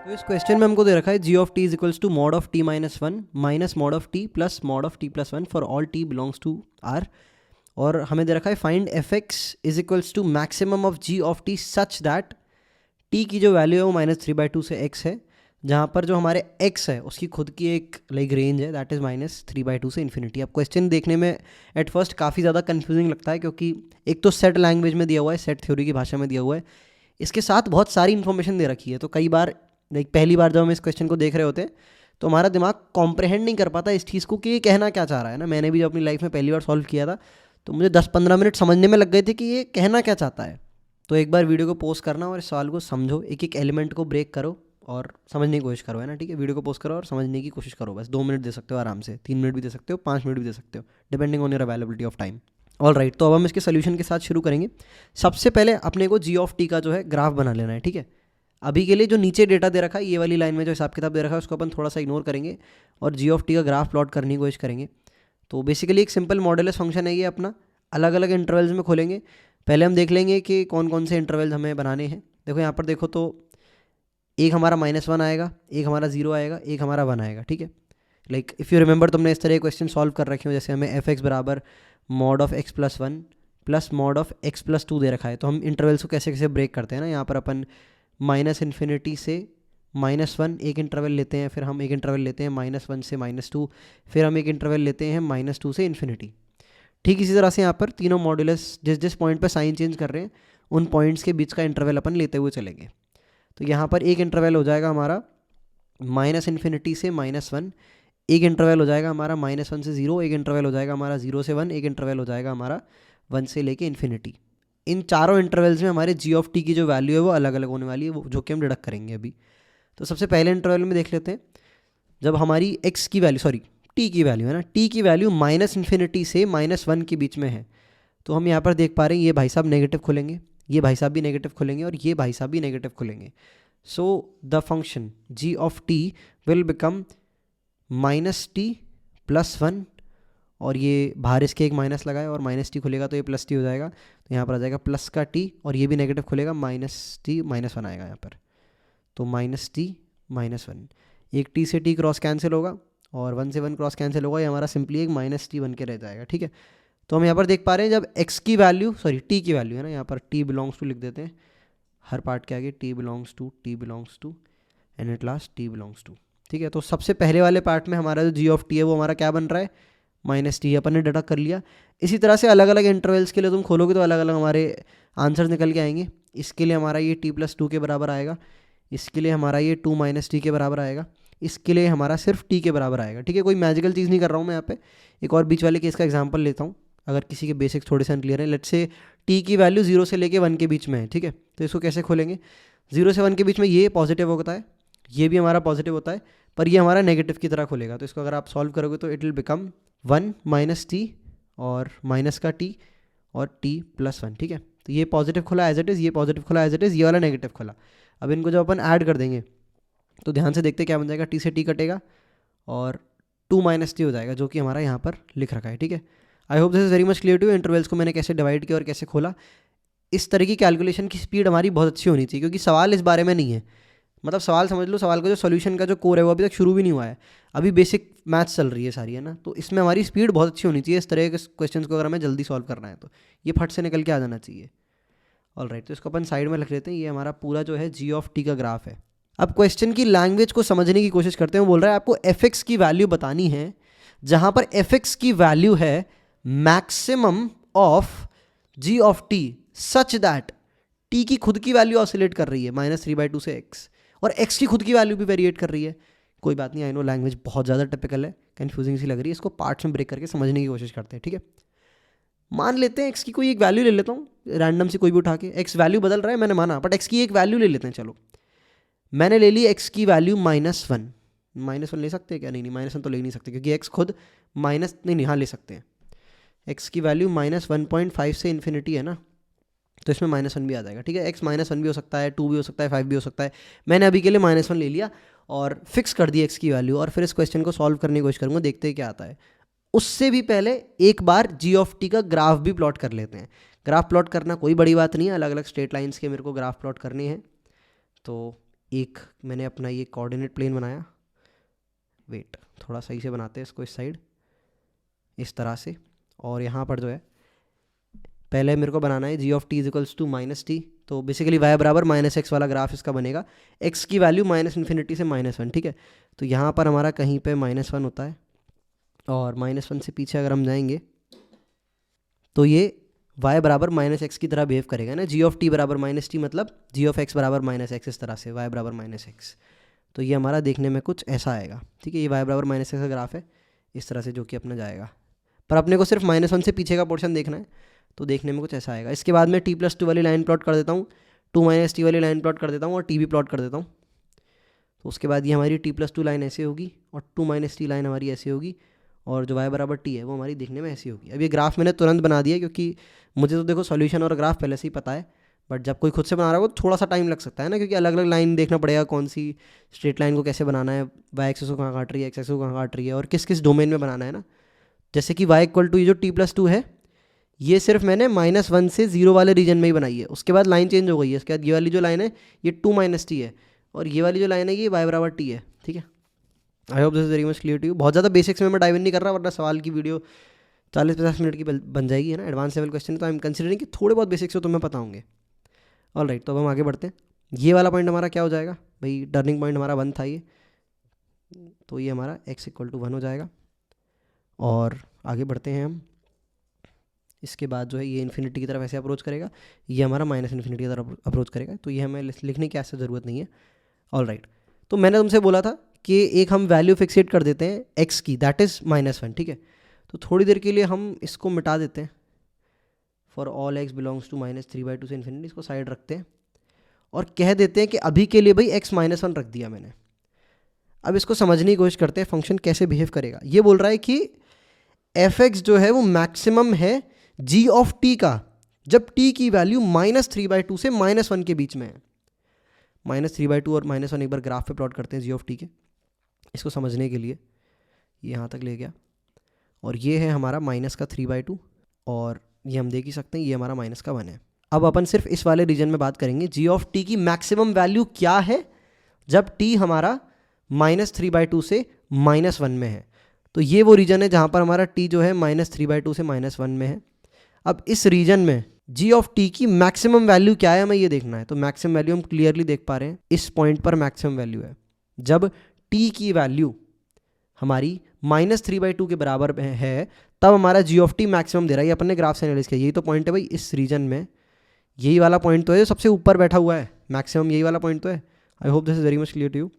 तो इस क्वेश्चन में हमको दे रखा है जी of T is equals to mod of T minus one minus mod of T plus mod of T plus one for all T belongs to R. और हमें दे रखा है find F X is equals to maximum of ji of T such that T की जो value है वो -3/2 से एक्स है, जहाँ पर जो हमारे एक्स है उसकी खुद की एक रेंज है दैट इज़ -3/2 से इन्फिनिटी। अब क्वेश्चन देखने में एट फर्स्ट काफ़ी ज़्यादा कन्फ्यूजिंग लगता है, क्योंकि एक तो सेट लैंग्वेज में दिया हुआ है, सेट थ्योरी की भाषा में दिया हुआ है, इसके साथ बहुत सारी इन्फॉर्मेशन दे रखी है। तो कई बार पहली बार जब हम इस क्वेश्चन को देख रहे होते हैं तो हमारा दिमाग कॉम्प्रहेंड नहीं कर पाता इस चीज़ को कि ये कहना क्या चाह रहा है ना। मैंने भी जब अपनी लाइफ में पहली बार सॉल्व किया था तो मुझे 10-15 मिनट समझने में लग गए थे कि ये कहना क्या चाहता है। तो एक बार वीडियो को पॉज करना और इस सवाल को समझो, एक एक एलिमेंट को ब्रेक करो और समझने की कोशिश करो, है ना। ठीक है, वीडियो को पॉज करो और समझने की कोशिश करो। बस 2 मिनट दे सकते हो आराम से, 3 मिनट भी दे सकते हो, 5 मिनट भी दे सकते हो, depending on your availability of time. All right, तो अब हम इसके सोल्यूशन के साथ शुरू करेंगे। सबसे पहले अपने को जी ऑफ टी का जो है ग्राफ बना लेना है। ठीक है, अभी के लिए जो नीचे डेटा दे रखा है, ये वाली लाइन में जो हिसाब किताब दे रखा है उसको अपन थोड़ा सा इग्नोर करेंगे और जी ऑफ टी का ग्राफ प्लॉट करने की कोशिश करेंगे। तो बेसिकली एक सिंपल मॉडुलस फंक्शन है ये अपना, अलग अलग इंटरवल्स में खोलेंगे। पहले हम देख लेंगे कि कौन कौन से इंटरवल्स हमें बनाने हैं। देखो यहाँ पर देखो तो एक हमारा -1 आएगा, एक हमारा 0 आएगा, एक हमारा 1 आएगा। ठीक है, लाइक इफ़ यू रिमेंबर तुमने इस तरह क्वेश्चन सॉल्व कर रखे हो, जैसे हमें एफ एक्स बराबर mod of x plus 1 plus mod of x plus 2 दे रखा है। तो हम इंटरवल्स को कैसे कैसे ब्रेक करते हैं ना, यहाँ पर अपन -∞ से -1 एक इंटरवल लेते हैं, फिर हम एक इंटरवल लेते हैं -1 से -2, फिर हम एक इंटरवल लेते हैं -2 से इन्फिनिटी। ठीक इसी तरह से यहाँ पर तीनों मॉड्यूलस जिस जिस पॉइंट पर साइन चेंज कर रहे हैं उन पॉइंट्स के बीच का इंटरवल अपन लेते हुए चलेंगे। तो यहाँ पर एक इंटरवल हो जाएगा हमारा -∞ से -1, एक इंटरवल हो जाएगा हमारा -1 से 0, एक इंटरवल हो जाएगा हमारा 0 से 1, एक इंटरवल हो जाएगा हमारा 1 से लेके इन्फिनिटी। इन चारों इंटरवल्स में हमारे जी ऑफ टी की जो वैल्यू है वो अलग अलग होने वाली है, वो जो कि हम डिडक्ट करेंगे अभी। तो सबसे पहले इंटरवल में देख लेते हैं, जब हमारी एक्स की वैल्यू टी की वैल्यू है ना, टी की वैल्यू -∞ से -1 के बीच में है, तो हम यहाँ पर देख पा रहे हैं ये भाई साहब नेगेटिव खुलेंगे, ये भाई साहब भी नेगेटिव खुलेंगे और ये भाई साहब भी नेगेटिव खुलेंगे। So the function g of t will become -t + 1, और ये बाहर इसके एक माइनस लगाए और -t खुलेगा तो ये +t हो जाएगा, तो यहाँ पर आ जाएगा प्लस का t, और ये भी नेगेटिव खुलेगा -t -1 आएगा यहाँ पर, तो -t -1, एक t से t क्रॉस कैंसिल होगा और 1 से 1 क्रॉस कैंसिल होगा, ये हमारा सिंपली एक -t बन के रह जाएगा। ठीक है, तो हम यहाँ पर देख पा रहे हैं जब x की वैल्यू t की वैल्यू है ना, यहाँ पर t बिलोंग्स टू लिख देते हैं हर पार्ट के आगे, t belongs to and at last t belongs to. ठीक है, तो सबसे पहले वाले पार्ट में हमारा जो जी ऑफ टी है वो हमारा क्या बन रहा है, -t, अपन ने डिडक्ट कर लिया। इसी तरह से अलग अलग इंटरवल्स के लिए तुम खोलोगे तो अलग अलग हमारे आंसर निकल के आएंगे। इसके लिए हमारा ये t + 2 के बराबर आएगा, इसके लिए हमारा ये 2 - t के बराबर आएगा, इसके लिए हमारा सिर्फ t के बराबर आएगा। ठीक है, कोई मैजिकल चीज़ नहीं कर रहा हूँ मैं यहाँ पे। एक और बीच वाले केस का एग्जांपल लेता हूँ, अगर किसी के बेसिक्स थोड़े से अनक्लियर है। लेट्स से t की वैल्यू 0 से लेके 1 के बीच में है। ठीक है, तो इसको कैसे खोलेंगे, 0 से 1 के बीच में ये पॉजिटिव होता है, ये भी हमारा पॉजिटिव होता है, पर ये हमारा नेगेटिव की तरह खुलेगा। तो इसको अगर आप सॉल्व करोगे तो इट विल बिकम 1 - t और माइनस का t और t + 1। ठीक है, तो ये पॉजिटिव खुला एज इट इज़, ये पॉजिटिव खुला एज इट इज़, ये वाला नेगेटिव खुला। अब इनको जब अपन ऐड कर देंगे तो ध्यान से देखते क्या बन जाएगा, t से t कटेगा और 2 - t हो जाएगा, जो कि हमारा यहाँ पर लिख रखा है। ठीक है, I hope this is very much clear to. Intervals को मैंने कैसे डिवाइड किया और कैसे खोला, इस तरह की कैलकुलेशन की स्पीड हमारी बहुत अच्छी होनी चाहिए, क्योंकि सवाल इस बारे में नहीं है। मतलब सवाल समझ लो, सवाल का जो सॉल्यूशन का जो कोर है वो अभी तक शुरू भी नहीं हुआ है, अभी बेसिक मैथ्स चल रही है सारी, है ना। तो इसमें हमारी स्पीड बहुत अच्छी होनी चाहिए। इस तरह के क्वेश्चंस को अगर हमें जल्दी सॉल्व करना है तो ये फट से निकल के आ जाना चाहिए। ऑल राइट, तो इसको अपन साइड में रख लेते हैं। ये हमारा पूरा जो है जी ऑफ टी का ग्राफ है। अब क्वेश्चन की लैंग्वेज को समझने की कोशिश करते हैं। वो बोल रहा है आपको एफ एक्स की वैल्यू बतानी है, जहाँ पर एफ एक्स की वैल्यू है maximum of ji of T such that T की खुद की वैल्यू ऑसिलेट कर रही है -3/2 से x, और x की खुद की वैल्यू भी वेरिएट कर रही है। कोई बात नहीं, आई नो लैंग्वेज बहुत ज़्यादा टिपिकल है, कन्फ्यूजिंग सी लग रही है, इसको पार्ट्स में ब्रेक करके समझने की कोशिश करते हैं। ठीक है, मान लेते हैं x की कोई एक वैल्यू ले लेता हूँ रैंडम से, कोई भी उठा के। x वैल्यू बदल रहा है मैंने माना, बट x की एक वैल्यू ले लेते हैं। चलो, मैंने ले ली x की वैल्यू -1 ले सकते हैं क्या, नहीं -1 तो ले नहीं सकते, क्योंकि x खुद नहीं, हाँ ले सकते हैं। x की वैल्यू -1.5 से इन्फिनिटी है ना, तो इसमें -1 भी आ जाएगा। ठीक है, x -1 भी हो सकता है, 2 भी हो सकता है, 5 भी हो सकता है। मैंने अभी के लिए -1 ले लिया और फिक्स कर दी x की वैल्यू, और फिर इस क्वेश्चन को सॉल्व करने की कोशिश करूँगा, देखते हैं क्या आता है। उससे भी पहले एक बार जी ऑफ टी का ग्राफ भी प्लॉट कर लेते हैं। ग्राफ प्लॉट करना कोई बड़ी बात नहीं है, अलग अलग स्ट्रेट लाइन्स के मेरे को ग्राफ प्लॉट करने हैं। तो एक मैंने अपना ये कोऑर्डिनेट प्लेन बनाया, वेट थोड़ा सही से बनाते हैं इसको, इस साइड इस तरह से, और यहाँ पर जो है पहले मेरे को बनाना है जी of T is equals to minus t, तो बेसिकली वाई बराबर माइनस एक्स वाला ग्राफ इसका बनेगा, एक्स की वैल्यू माइनस इन्फिनिटी से -1, ठीक है। तो यहाँ पर हमारा कहीं पे -1 होता है, और -1 से पीछे अगर हम जाएंगे तो ये y बराबर -x की तरह बिहेव करेगा ना, जी ऑफ टी बराबर -t मतलब जी ऑफ x बराबर -x, इस तरह से y बराबर -x। तो ये हमारा देखने में कुछ ऐसा आएगा, ठीक है। ये y बराबर -x का ग्राफ है इस तरह से, जो कि अपना जाएगा, पर अपने को सिर्फ -1 से पीछे का पोर्शन देखना है, तो देखने में कुछ ऐसा आएगा। इसके बाद मैं t+2 वाली लाइन प्लॉट कर देता हूँ, 2 - t वाली लाइन प्लॉट कर देता हूँ, और t भी प्लॉट कर देता हूँ। तो उसके बाद ये हमारी t+2 लाइन ऐसे होगी, और 2 - t लाइन हमारी ऐसे होगी, और जो y बराबर t है वो हमारी देखने में ऐसी होगी। अब ये ग्राफ मैंने तुरंत बना दिया, क्योंकि मुझे तो देखो सॉल्यूशन और ग्राफ पहले से ही पता है, बट जब कोई खुद से बना रहा हो तो थोड़ा सा टाइम लग सकता है ना, क्योंकि अलग अलग लाइन देखना पड़ेगा, कौन सी स्ट्रेट लाइन को कैसे बनाना है, वाई एक्सेस को कहाँ काट रही है, एक्स एक्सेस को कहाँ काट रही है, और किस किस डोमेन में बनाना है ना। जैसे कि y इक्वल टू ये जो t+2 है, ये सिर्फ मैंने -1 से 0 वाले रीजन में ही बनाई है, उसके बाद लाइन चेंज हो गई है। उसके बाद ये वाली जो लाइन है ये 2 - t है, और ये वाली जो लाइन है ये y बराबर t है, ठीक है। I hope this is very much clear to you. बहुत ज़्यादा बेसिक्स में मैं डाइव इन नहीं कर रहा, वरना सवाल की वीडियो 40-50 मिनट की बन जाएगी, है ना। एडवांस लेवल क्वेश्चन है, तो आई एम कंसिडरिंग कि थोड़े बहुत बेसिक्स हो तुम्हें पता होंगे। ऑल राइट, तो अब हम आगे बढ़ते हैं। ये वाला पॉइंट हमारा क्या हो जाएगा भाई, टर्निंग पॉइंट हमारा 1 था ये, तो ये हमारा x इक्वल टू 1 हो जाएगा। और आगे बढ़ते हैं हम, इसके बाद जो है ये इन्फिनिटी की तरफ ऐसे अप्रोच करेगा, ये हमारा -∞ की तरफ अप्रोच करेगा, तो ये हमें लिखने की ऐसे ज़रूरत नहीं है। ऑल राइट, तो मैंने तुमसे बोला था कि एक हम वैल्यू फिक्सेट कर देते हैं x की, दैट इज़ -1, ठीक है। तो थोड़ी देर के लिए हम इसको मिटा देते हैं, for all x belongs to -3/2 से इन्फिनिटी, इसको साइड रखते हैं और कह देते हैं कि अभी के लिए भाई x -1 रख दिया मैंने। अब इसको समझने की कोशिश करते हैं फंक्शन कैसे बिहेव करेगा। ये बोल रहा है कि f(x) जो है वो मैक्सिमम है g ऑफ t का, जब t की वैल्यू -3/2 से -1 के बीच में है। -3/2 और -1 एक बार ग्राफ पे प्लॉट करते हैं जी ऑफ टी के, इसको समझने के लिए। ये यहाँ तक ले गया, और ये है हमारा -3/2, और ये हम देख ही सकते हैं ये हमारा -1 है। अब अपन सिर्फ इस वाले रीजन में बात करेंगे, जी ऑफ टी की मैक्सिमम वैल्यू क्या है जब t हमारा -3/2 से -1 में है। तो ये वो रीजन है जहाँ पर हमारा t जो है -3/2 से -1 में है। अब इस रीजन में जी ऑफ टी की मैक्सिमम वैल्यू क्या है, हमें ये देखना है। तो मैक्सिमम वैल्यू हम क्लियरली देख पा रहे हैं, इस पॉइंट पर मैक्सिमम वैल्यू है जब टी की वैल्यू हमारी -3/2 के बराबर है, तब हमारा जी ऑफ टी मैक्सिमम दे रहा है। ये अपन ने ग्राफ से एनालाइज किया, यही तो पॉइंट है भाई, इस रीजन में यही वाला पॉइंट तो है जो सबसे ऊपर बैठा हुआ है, मैक्सिमम यही वाला पॉइंट तो है। I hope this is very much clear to you.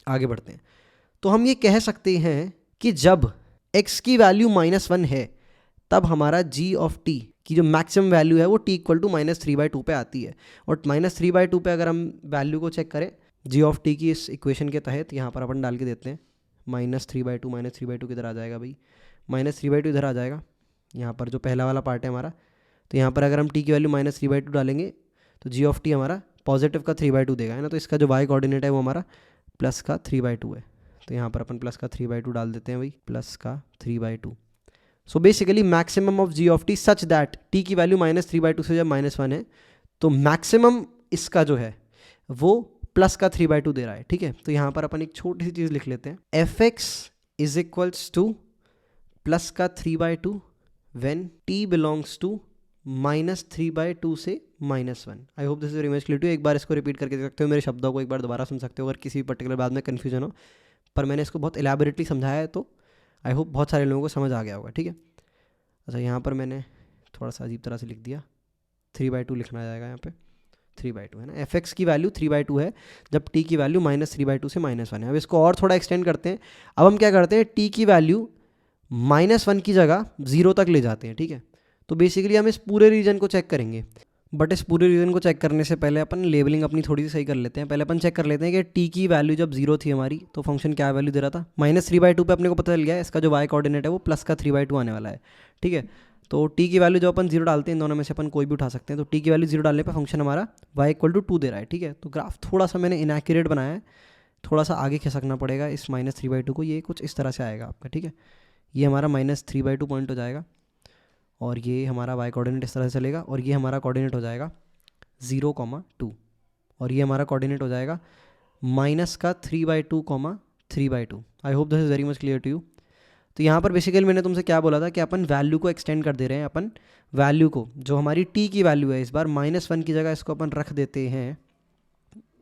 आगे बढ़ते हैं, तो हम ये कह सकते हैं कि जब x की वैल्यू -1 है, तब हमारा g ऑफ t की जो मैक्सिमम वैल्यू है वो t इक्वल टू -3/2 पे आती है। और -3/2 पे अगर हम वैल्यू को चेक करें g ऑफ t की इस इक्वेशन के तहत, यहाँ पर अपन डाल के देते हैं -3/2 किधर आ जाएगा भाई, -3/2 इधर आ जाएगा, यहाँ पर जो पहला वाला पार्ट है हमारा। तो यहाँ पर अगर हम t की वैल्यू -3/2 डालेंगे तो g ऑफ t हमारा पॉजिटिव का 3/2 देगा, है ना। तो इसका जो y कोऑर्डिनेट है वो हमारा प्लस का 3/2 है, तो यहाँ पर अपन प्लस का 3/2 डाल देते हैं भाई, प्लस का 3/2। So basically maximum of ji of T such that T की वैल्यू -3/2 से जब -1 है, तो मैक्सिमम इसका जो है वो प्लस का 3/2 दे रहा है, ठीक है। तो यहाँ पर अपन एक छोटी सी चीज़ लिख लेते हैं, f(x) is equals two plus का 3/2 व्हेन t बिलोंग्स टू -3/2 से -1। I hope this is very much clear to. एक बार इसको रिपीट करके देख सकते हो, मेरे शब्दों को एक बार दोबारा सुन सकते हो अगर किसी पर्टिकुलर बात में कन्फ्यूजन हो, पर मैंने इसको बहुत एलैबोरेटली समझाया है, तो आई होप बहुत सारे लोगों को समझ आ गया होगा, ठीक है। अच्छा, यहाँ पर मैंने थोड़ा सा अजीब तरह से लिख दिया, 3/2 लिखना जाएगा यहाँ पे, 3/2 है ना। f(x) की वैल्यू 3/2 है जब t की वैल्यू -3/2 से -1 है। अब इसको और थोड़ा एक्सटेंड करते हैं। अब हम क्या करते हैं, t की वैल्यू -1 की जगह 0 तक ले जाते हैं, ठीक है। तो बेसिकली हम इस पूरे रीजन को चेक करेंगे, बट इस पूरे रीजन को चेक करने से पहले अपन लेबलिंग अपनी थोड़ी सी सही कर लेते हैं। पहले अपन चेक कर लेते हैं कि t की वैल्यू जब 0 थी हमारी, तो फंक्शन क्या वैल्यू दे रहा था, -3/2 पे अपने को पता चल गया है इसका जो y कोऑर्डिनेट है वो प्लस का 3/2 आने वाला है, ठीक है। तो t की वैल्यू जो अपन 0 डालते हैं, इन दोनों में से अपन कोई भी उठा सकते हैं। तो t की वैल्यू 0 डालने पर फंक्शन हमारा y इक्वल टू 2 दे रहा है, ठीक है। तो ग्राफ थोड़ा सा मैंने इनएक्यूरेट बनाया है, थोड़ा सा आगे खिसकना पड़ेगा इस -3/2 को, ये कुछ इस तरह से आएगा आपका, ठीक है। ये हमारा -3/2 पॉइंट हो जाएगा, और ये हमारा y कोऑर्डिनेट इस तरह से चलेगा, और ये हमारा कोऑर्डिनेट हो जाएगा 0, 2, और ये हमारा कोऑर्डिनेट हो जाएगा माइनस का 3/2 comma 3/2। I hope this is very much clear to you. तो यहाँ पर बेसिकली मैंने तुमसे क्या बोला था कि अपन वैल्यू को एक्सटेंड कर दे रहे हैं। अपन वैल्यू को, जो हमारी टी की वैल्यू है, इस बार -1 की जगह इसको अपन रख देते हैं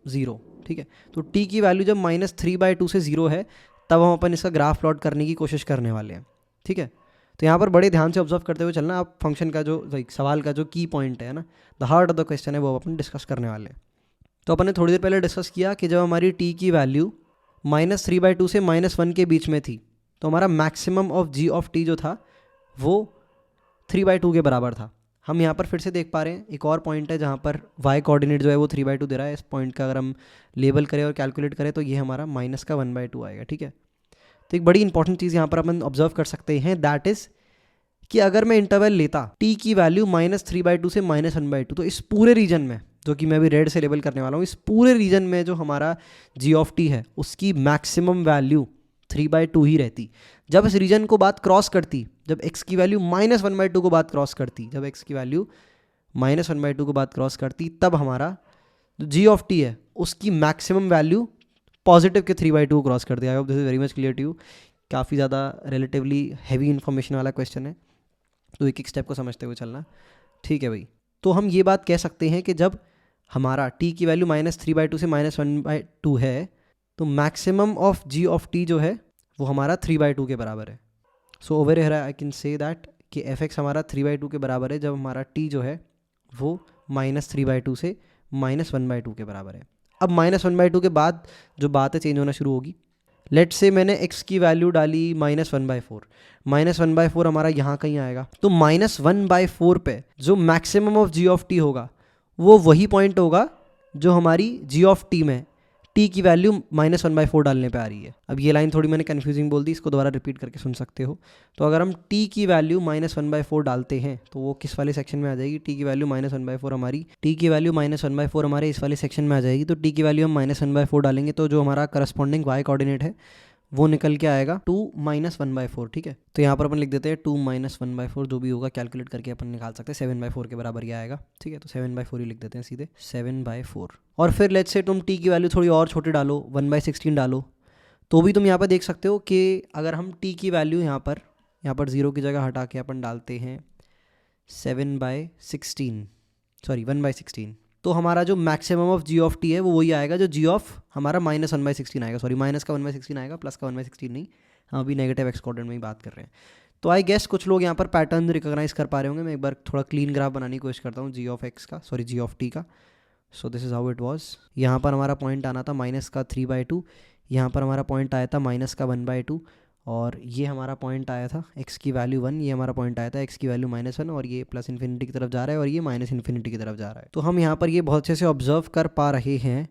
0, ठीक है। तो टी की वैल्यू जब -3/2 से 0 है तब हम अपन इसका ग्राफ प्लॉट करने की कोशिश करने वाले हैं, ठीक है। तो यहाँ पर बड़े ध्यान से ऑब्जर्व करते हुए चलना। आप फंक्शन का जो सवाल का जो की पॉइंट है ना, the heart of the question है, वो अपन डिस्कस करने वाले हैं। तो अपन ने थोड़ी देर पहले डिस्कस किया कि जब हमारी टी की वैल्यू -3/2 से -1 के बीच में थी तो हमारा maximum of ji of t जो था वो 3/2 के बराबर था। हम यहाँ पर फिर से देख पा रहे हैं एक और पॉइंट है जहाँ पर y कोऑर्डिनेट जो है वो 3/2 दे रहा है। इस पॉइंट का अगर हम लेबल करें और कैलकुलेट करें तो ये हमारा माइनस का 1/2 आएगा, ठीक है। तो एक बड़ी इंपॉर्टेंट चीज़ यहाँ पर अपन ऑब्जर्व कर सकते हैं, दैट इज़ कि अगर मैं इंटरवल लेता t की वैल्यू -3/2 से -1/2, तो इस पूरे रीजन में, जो कि मैं अभी रेड से लेबल करने वाला हूँ, इस पूरे रीजन में जो हमारा g ऑफ t है उसकी मैक्सिमम वैल्यू 3/2 ही रहती। जब इस रीजन को बात क्रॉस करती, जब x की वैल्यू -1/2 को बात क्रॉस करती, जब x की वैल्यू -1/2 को बात क्रॉस करती, तब हमारा जो g ऑफ t है उसकी मैक्सिमम वैल्यू पॉजिटिव के 3/2 को क्रॉस करती है। I hope this is very much clear to you. काफ़ी ज़्यादा रिलेटिवली हैवी इन्फॉर्मेशन वाला क्वेश्चन है, तो एक एक स्टेप को समझते हुए चलना, ठीक है भाई। तो हम ये बात कह सकते हैं कि जब हमारा t की वैल्यू -3/2 से -1/2 है तो maximum of g of t जो है वो हमारा 3/2 के बराबर है। So over here I can say that कि f(x) हमारा 3/2 के बराबर है जब हमारा t जो है वो -3/2 से -1/2 के बराबर है। अब -1/2 के बाद जो बात है चेंज होना शुरू होगी। लेट्स से मैंने x की वैल्यू डाली -1/4, -1/4 हमारा यहाँ कहीं आएगा, तो -1/4 पे जो maximum of g of t होगा वो वही पॉइंट होगा जो हमारी g ऑफ t में t की वैल्यू -1/4 डालने पे आ रही है। अब ये लाइन थोड़ी मैंने कन्फ्यूजिंग बोल दी, इसको दोबारा रिपीट करके सुन सकते हो। तो अगर हम t की वैल्यू -1/4 डालते हैं तो वो किस वाले सेक्शन में आ जाएगी? t की वैल्यू -1/4 हमारी, t की वैल्यू -1/4 हमारे इस वाले सेक्शन में आ जाएगी। तो t की वैल्यू हम -1/4 डालेंगे तो जो हमारा करस्पॉन्डिंग y कोऑर्डिनेट है वो निकल के आएगा 2 - 1/4, ठीक है। तो यहाँ पर अपन लिख देते हैं 2 - 1/4, जो भी होगा कैलकुलेट करके अपन निकाल सकते हैं, 7/4 के बराबर ये आएगा, ठीक है। तो 7/4 ही लिख देते हैं सीधे, 7/4। और फिर लेट्स से तुम t की वैल्यू थोड़ी और छोटी डालो, 1/16 डालो, तो भी तुम यहाँ पर देख सकते हो कि अगर हम t की वैल्यू यहाँ पर 0 की जगह हटा के अपन डालते हैं 7/16, सॉरी 1/16, तो हमारा जो maximum of g of t है वो वही आएगा जो g ऑफ हमारा -1/16 आएगा, सॉरी माइनस का 1/16 आएगा, प्लस का 1/16 नहीं, हम अभी नेगेटिव एक्स कोऑर्डिनेट में ही बात कर रहे हैं। तो आई गेस कुछ लोग यहाँ पर पैटर्न रिकॉग्नाइज कर पा रहे होंगे। मैं एक बार थोड़ा क्लीन ग्राफ बनाने की कोशिश करता हूँ g ऑफ x का, सॉरी g ऑफ t का। So this is how it was. यहाँ पर हमारा पॉइंट आना था माइनस का 3/2, यहाँ पर हमारा पॉइंट आया था माइनस का 1/2, और ये हमारा पॉइंट आया था x की वैल्यू 1, ये हमारा पॉइंट आया था x की वैल्यू -1, और ये प्लस इन्फिनिटी की तरफ जा रहा है और ये माइनस इन्फिनिटी की तरफ जा रहा है। तो हम यहाँ पर ये बहुत अच्छे से ऑब्जर्व कर पा रहे हैं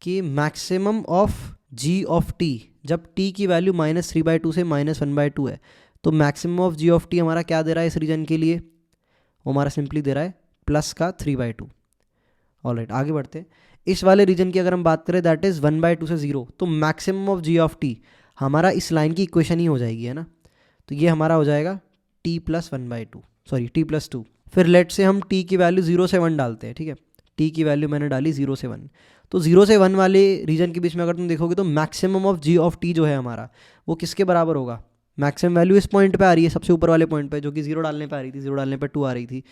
कि maximum of g of t, जब t की वैल्यू -3/2 से -1/2 है, तो maximum of g of t हमारा क्या दे रहा है इस रीजन के लिए? वो हमारा सिंपली दे रहा है प्लस का 3/2। ऑलराइट, आगे बढ़ते हैं। इस वाले रीजन की अगर हम बात करें दैट इज़ 1/2 से 0, तो maximum of g of t हमारा इस लाइन की इक्वेशन ही हो जाएगी, है ना। तो ये हमारा हो जाएगा t + 1/2, सॉरी t + 2। फिर लेट से हम t की वैल्यू 0 से 1 डालते हैं, ठीक है। t की वैल्यू मैंने डाली 0 से 1, तो 0 से 1 वाले रीजन के बीच में अगर तुम देखोगे तो maximum of g of t जो है हमारा वो किसके बराबर होगा? मैक्सिमम वैल्यू इस पॉइंट पे आ रही है, सबसे ऊपर वाले पॉइंट पे, जो कि 0 डालने पे आ रही थी, 0 डालने पे 2 आ रही थी।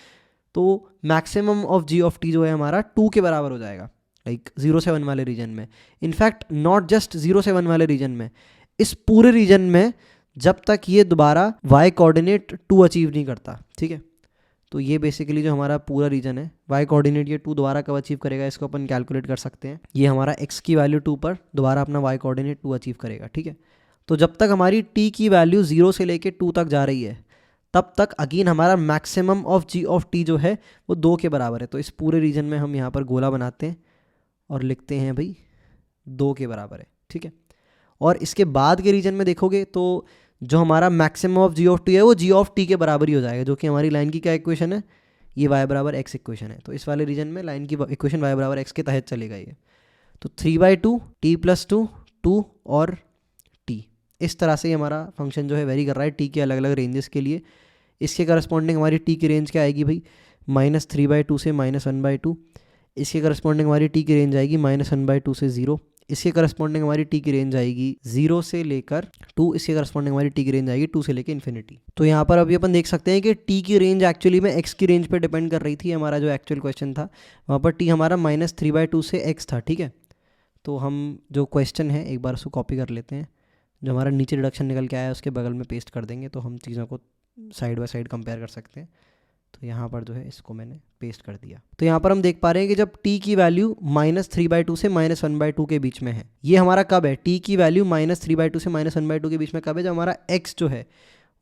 तो maximum of g of t जो है हमारा 2 के बराबर हो जाएगा, लाइक 0 से 1 वाले रीजन में। इनफैक्ट नॉट जस्ट 0 से 1 वाले रीजन में, इस पूरे रीजन में जब तक ये दोबारा y कोऑर्डिनेट 2 अचीव नहीं करता, ठीक है। तो ये बेसिकली जो हमारा पूरा रीजन है, y कोऑर्डिनेट ये 2 दोबारा कब अचीव करेगा इसको अपन कैलकुलेट कर सकते हैं। ये हमारा x की वैल्यू 2 पर दोबारा अपना y कोऑर्डिनेट 2 अचीव करेगा, ठीक है। तो जब तक हमारी t की वैल्यू 0 से लेके 2 तक जा रही है तब तक अगेन हमारा maximum of g of t जो है वो 2 के बराबर है। तो इस पूरे रीजन में हम यहाँ पर गोला बनाते हैं और लिखते हैं भाई 2 के बराबर है, ठीक है। और इसके बाद के रीजन में देखोगे तो जो हमारा maximum of g of t है वो g ऑफ t के बराबर ही हो जाएगा, जो कि हमारी लाइन की क्या इक्वेशन है? ये y = x इक्वेशन है। तो इस वाले रीजन में लाइन की इक्वेशन y = x के तहत चलेगा ये। तो 3/2 t + 2 2 और t, इस तरह से हमारा फंक्शन जो है वेरी कर रहा है t के अलग अलग रेंजेस के लिए। इसके करस्पॉन्डिंग हमारी t की रेंज क्या आएगी भाई? -3/2 से -1/2। इसके करस्पॉन्डिंग हमारी t की रेंज आएगी -1/2 से 0। इसके करस्पॉन्डिंग हमारी टी की रेंज आएगी 0 से लेकर 2, इसके करस्पॉन्डिंग हमारी टी की रेंज आएगी 2 से लेकर इन्फिनिटी। तो यहाँ पर अभी अपन देख सकते हैं कि टी की रेंज एक्चुअली में एक्स की रेंज पे डिपेंड कर रही थी। हमारा जो एक्चुअल क्वेश्चन था वहाँ पर टी हमारा -3/2 से एक्स था, ठीक है। तो हम जो क्वेश्चन है एक बार उसको कॉपी कर लेते हैं, जो हमारा नीचे रिडक्शन निकल के आया है उसके बगल में पेस्ट कर देंगे, तो हम चीज़ों को साइड बाय साइड कंपेयर कर सकते हैं। तो यहाँ पर जो है इसको मैंने पेस्ट कर दिया। तो यहाँ पर हम देख पा रहे हैं कि जब t की वैल्यू -3/2 से -1/2 के बीच में है, ये हमारा कब है, t की वैल्यू -3/2 से -1/2 के बीच में कब है, जब हमारा x जो है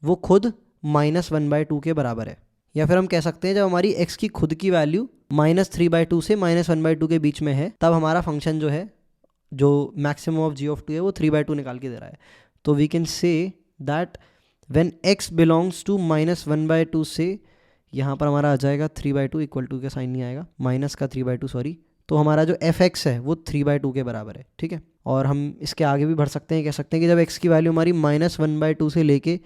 वो खुद -1/2 के बराबर है। या फिर हम कह सकते हैं जब हमारी x की खुद की वैल्यू -3/2 से -1/2 के बीच में है, तब हमारा फंक्शन जो है, जो मैक्सिमम ऑफ g ऑफ 2 है, वो 3/2 निकाल के दे रहा है। तो we can say that when x belongs to -1/2 से, यहाँ पर हमारा आ जाएगा 3/2, इक्वल टू का साइन नहीं आएगा, माइनस का 3/2 सॉरी, तो हमारा जो fx है वो 3/2 के बराबर है, ठीक है। और हम इसके आगे भी बढ़ सकते हैं, कह सकते हैं कि जब x की वैल्यू हमारी -1/2 से लेके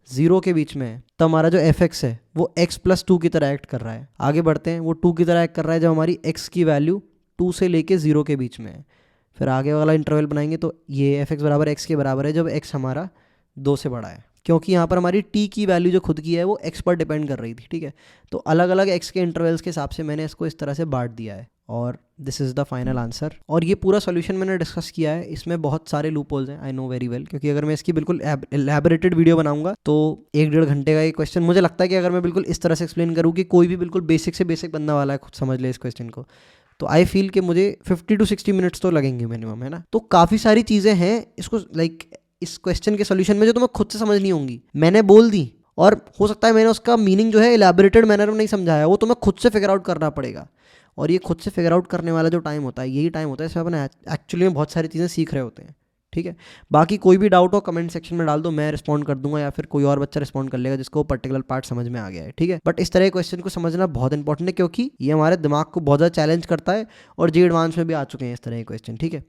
0 के बीच में है, तो हमारा जो fx है वो x + 2 की तरह एक्ट कर रहा है। आगे बढ़ते हैं, वो 2 की तरह एक्ट कर रहा है जब हमारी x की वैल्यू 2 से लेके 0 के बीच में है। फिर आगे वाला इंटरवल बनाएंगे तो ये fx बराबर x के बराबर है जब x हमारा 2 से बड़ा है, क्योंकि यहाँ पर हमारी t की वैल्यू जो खुद की है वो x पर डिपेंड कर रही थी, ठीक है। तो अलग अलग x के इंटरवल्स के हिसाब से मैंने इसको इस तरह से बांट दिया है, और this is the final answer. और ये पूरा सॉल्यूशन मैंने डिस्कस किया है, इसमें बहुत सारे लूप होल्स हैं, आई नो वेरी वेल, क्योंकि अगर मैं इसकी बिल्कुल एलैबोरेटेड वीडियो बनाऊंगा तो 1-1.5 घंटे का ये क्वेश्चन, मुझे लगता है कि अगर मैं बिल्कुल इस तरह से एक्सप्लेन करूँ कि कोई भी बिल्कुल बेसिक से बेसिक बनने वाला है खुद समझ ले इस क्वेश्चन को, तो आई फील कि मुझे 50 to 60 मिनट्स तो लगेंगे मिनिमम, है ना। तो काफ़ी सारी चीज़ें हैं इसको इस क्वेश्चन के सोल्यूशन में जो तुम्हें खुद से समझ नहीं होंगी, मैंने बोल दी, और हो सकता है मैंने उसका मीनिंग जो है इलैबोरेटेड मैनर में नहीं समझाया, वो तुम्हें खुद से फिगर आउट करना पड़ेगा। और ये खुद से फिगर आउट करने वाला जो टाइम होता है, यही टाइम होता है इसमें अपन एक्चुअली में बहुत सारी चीज़ें सीख रहे होते हैं, ठीक है। बाकी कोई भी डाउट हो कमेंट सेक्शन में डाल दो, मैं रिस्पॉन्ड कर दूंगा, या फिर कोई और बच्चा रिस्पॉन्ड कर लेगा जिसको पर्टिकुलर पार्ट समझ में आ गया है, ठीक है। बट इस तरह के क्वेश्चन को समझना बहुत इंपॉर्टेंट है, क्योंकि ये हमारे दिमाग को बहुत ज़्यादा चैलेंज करता है, और जी एडवांस में भी आ चुके हैं इस तरह के क्वेश्चन, ठीक है।